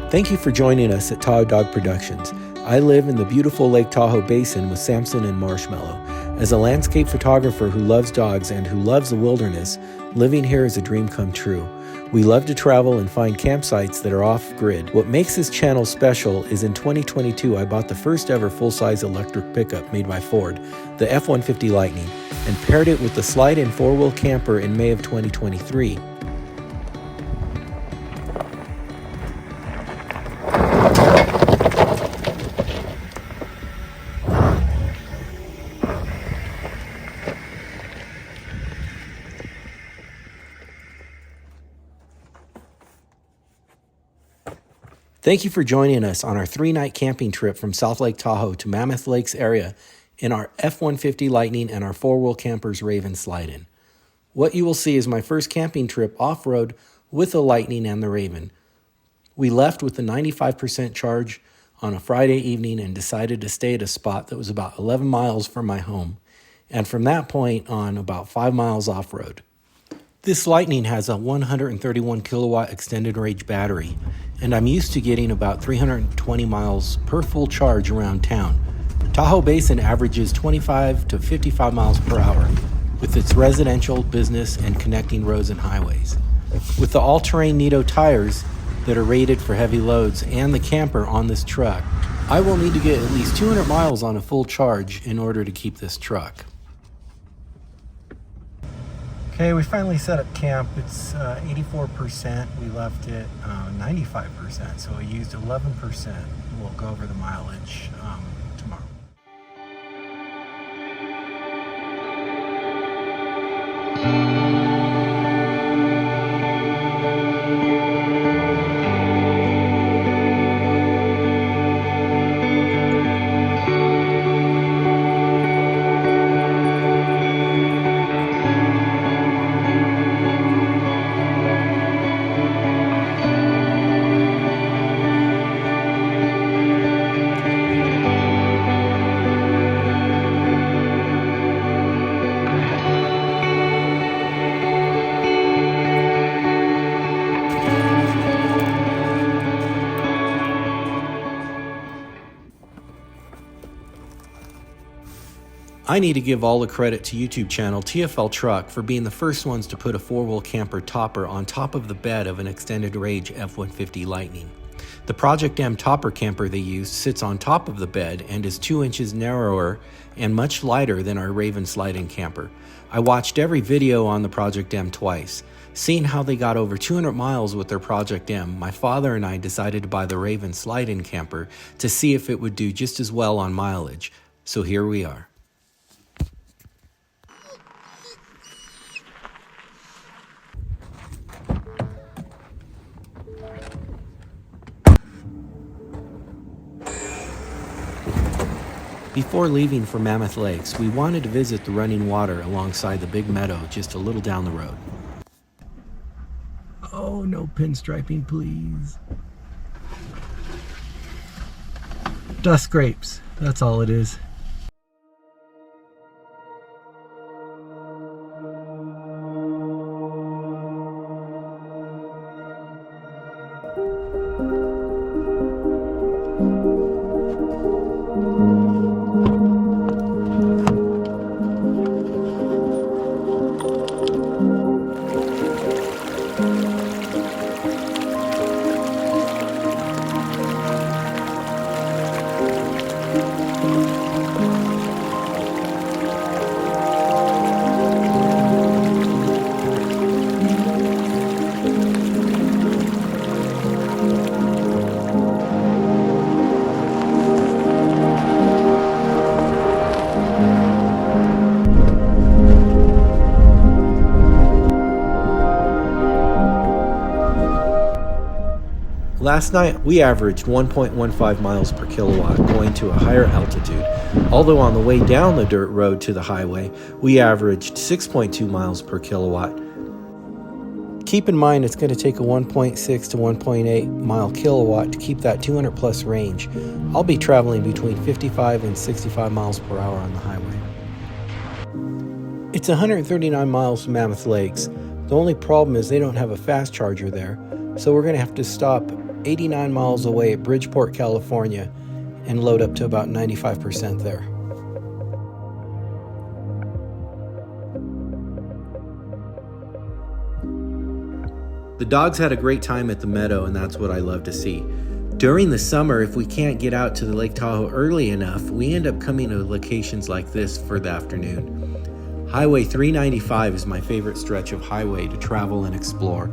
Thank you for joining us at Tahoe Dog Productions. I live in the beautiful Lake Tahoe Basin with Samson and Marshmallow. As a landscape photographer who loves dogs and who loves the wilderness, living here is a dream come true. We love to travel and find campsites that are off-grid. What makes this channel special is in 2022 I bought the first ever full-size electric pickup made by Ford, the F-150 Lightning, and paired it with the slide-in four-wheel camper in May of 2023. Thank you for joining us on our 3-night camping trip from South Lake Tahoe to Mammoth Lakes area in our F-150 Lightning and our four-wheel campers Raven Slide-In. What you will see is my first camping trip off-road with the Lightning and the Raven. We left with a 95% charge on a Friday evening and decided to stay at a spot that was about 11 miles from my home, and from that point on about 5 miles off-road. This Lightning has a 131 kilowatt extended range battery, and I'm used to getting about 320 miles per full charge around town. The Tahoe Basin averages 25 to 55 miles per hour with its residential, business, and connecting roads and highways. With the all-terrain Nito tires that are rated for heavy loads and the camper on this truck, I will need to get at least 200 miles on a full charge in order to keep this truck. Okay, we finally set up camp. It's 84%. We left it 95%, so we used 11%. We'll go over the mileage tomorrow. I need to give all the credit to YouTube channel TFL Truck for being the first ones to put a four-wheel camper topper on top of the bed of an extended range F-150 Lightning. The Project M topper camper they used sits on top of the bed and is 2 inches narrower and much lighter than our Raven Slide-In camper. I watched every video on the Project M twice. Seeing how they got over 200 miles with their Project M, my father and I decided to buy the Raven Slide-In camper to see if it would do just as well on mileage. So here we are. Before leaving for Mammoth Lakes, we wanted to visit the running water alongside the big meadow just a little down the road. Oh, no pinstriping, please. Dust grapes, that's all it is. Last night, we averaged 1.15 miles per kilowatt going to a higher altitude, although on the way down the dirt road to the highway, we averaged 6.2 miles per kilowatt. Keep in mind it's going to take a 1.6 to 1.8 mile kilowatt to keep that 200 plus range. I'll be traveling between 55 and 65 miles per hour on the highway. It's 139 miles from Mammoth Lakes. The only problem is they don't have a fast charger there, so we're going to have to stop 89 miles away at Bridgeport, California, and load up to about 95% there. The dogs had a great time at the meadow, and that's what I love to see. During the summer, if we can't get out to the Lake Tahoe early enough, we end up coming to locations like this for the afternoon. Highway 395 is my favorite stretch of highway to travel and explore.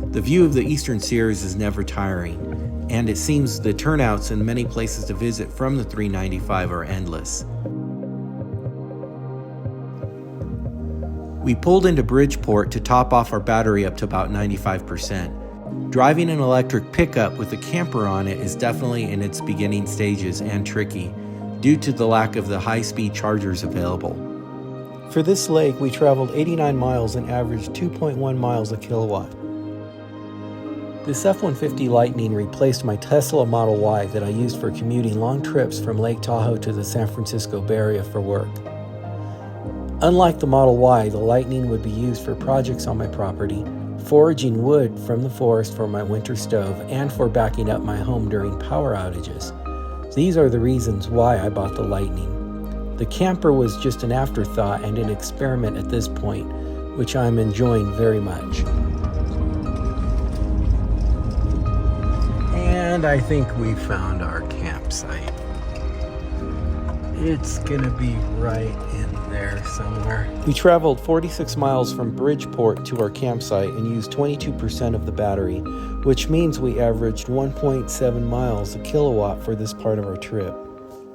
The view of the Eastern Sierras is never tiring, and it seems the turnouts in many places to visit from the 395 are endless. We pulled into Bridgeport to top off our battery up to about 95%. Driving an electric pickup with a camper on it is definitely in its beginning stages and tricky, due to the lack of the high-speed chargers available. For this lake, we traveled 89 miles and averaged 2.1 miles a kilowatt. This F-150 Lightning replaced my Tesla Model Y that I used for commuting long trips from Lake Tahoe to the San Francisco Bay Area for work. Unlike the Model Y, the Lightning would be used for projects on my property, foraging wood from the forest for my winter stove, and for backing up my home during power outages. These are the reasons why I bought the Lightning. The camper was just an afterthought and an experiment at this point, which I'm enjoying very much. And I think we found our campsite. It's gonna be right in there somewhere. We traveled 46 miles from Bridgeport to our campsite and used 22% of the battery, which means we averaged 1.7 miles a kilowatt for this part of our trip.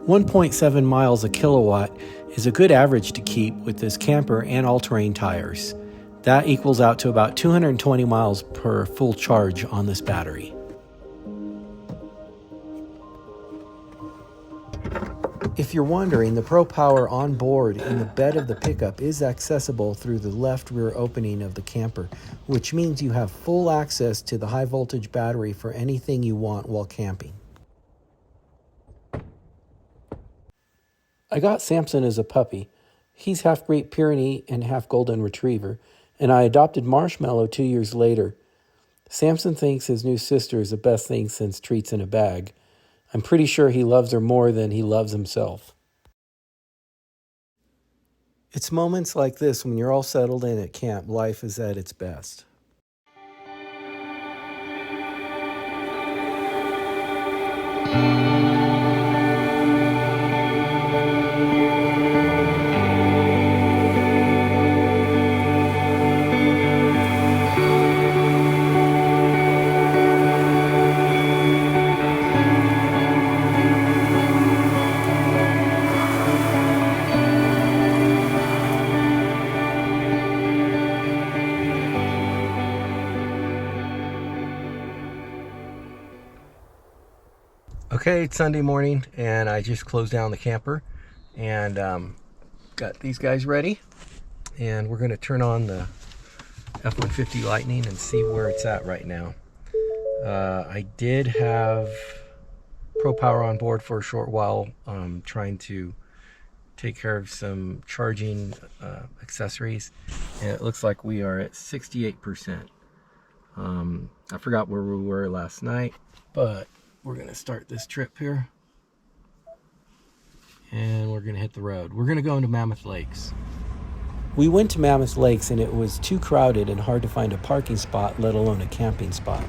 1.7 miles a kilowatt is a good average to keep with this camper and all-terrain tires. That equals out to about 220 miles per full charge on this battery. If you're wondering, the Pro Power on board in the bed of the pickup is accessible through the left rear opening of the camper, which means you have full access to the high voltage battery for anything you want while camping. I got Samson as a puppy. He's half Great Pyrenees and half Golden Retriever, and I adopted Marshmallow 2 years later. Samson thinks his new sister is the best thing since treats in a bag. I'm pretty sure he loves her more than he loves himself. It's moments like this when you're all settled in at camp, life is at its best. Okay, it's Sunday morning, and I just closed down the camper and got these guys ready, and we're going to turn on the F-150 Lightning and see where it's at right now. I did have Pro Power on board for a short while, trying to take care of some charging accessories, and it looks like we are at 68%. I forgot where we were last night, but we're going to start this trip here, and we're going to hit the road. We're going to go into Mammoth Lakes. We went to Mammoth Lakes, and it was too crowded and hard to find a parking spot, let alone a camping spot.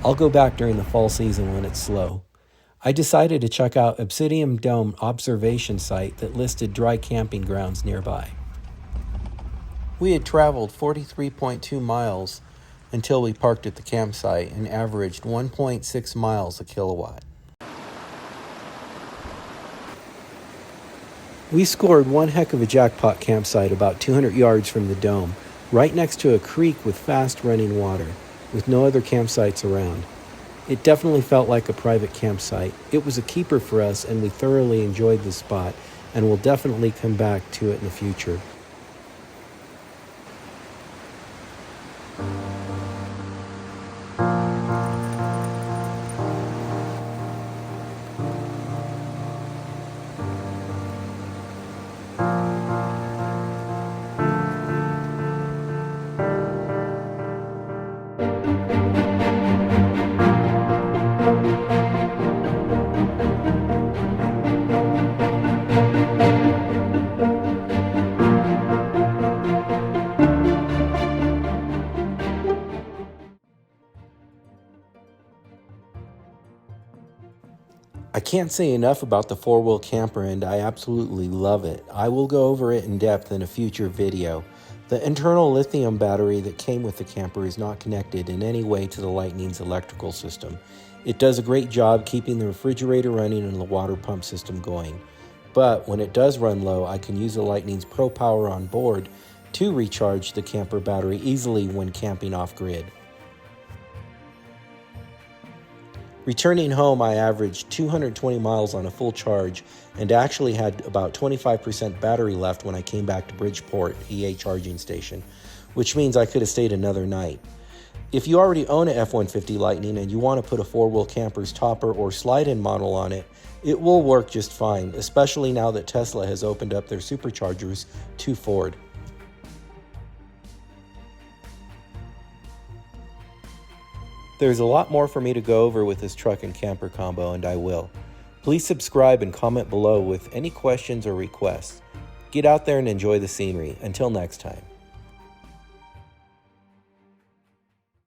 I'll go back during the fall season when it's slow. I decided to check out Obsidian Dome observation site that listed dry camping grounds nearby. We had traveled 43.2 miles until we parked at the campsite and averaged 1.6 miles a kilowatt. We scored one heck of a jackpot campsite about 200 yards from the dome, right next to a creek with fast running water, with no other campsites around. It definitely felt like a private campsite. It was a keeper for us, and we thoroughly enjoyed the spot, and will definitely come back to it in the future. I can't say enough about the four-wheel camper, and I absolutely love it. I will go over it in depth in a future video. The internal lithium battery that came with the camper is not connected in any way to the Lightning's electrical system. It does a great job keeping the refrigerator running and the water pump system going. But when it does run low, I can use the Lightning's Pro Power on board to recharge the camper battery easily when camping off-grid. Returning home, I averaged 220 miles on a full charge and actually had about 25% battery left when I came back to Bridgeport EA charging station, which means I could have stayed another night. If you already own an F-150 Lightning and you want to put a four-wheel camper's topper or slide-in model on it, it will work just fine, especially now that Tesla has opened up their superchargers to Ford. There's a lot more for me to go over with this truck and camper combo, and I will. Please subscribe and comment below with any questions or requests. Get out there and enjoy the scenery. Until next time.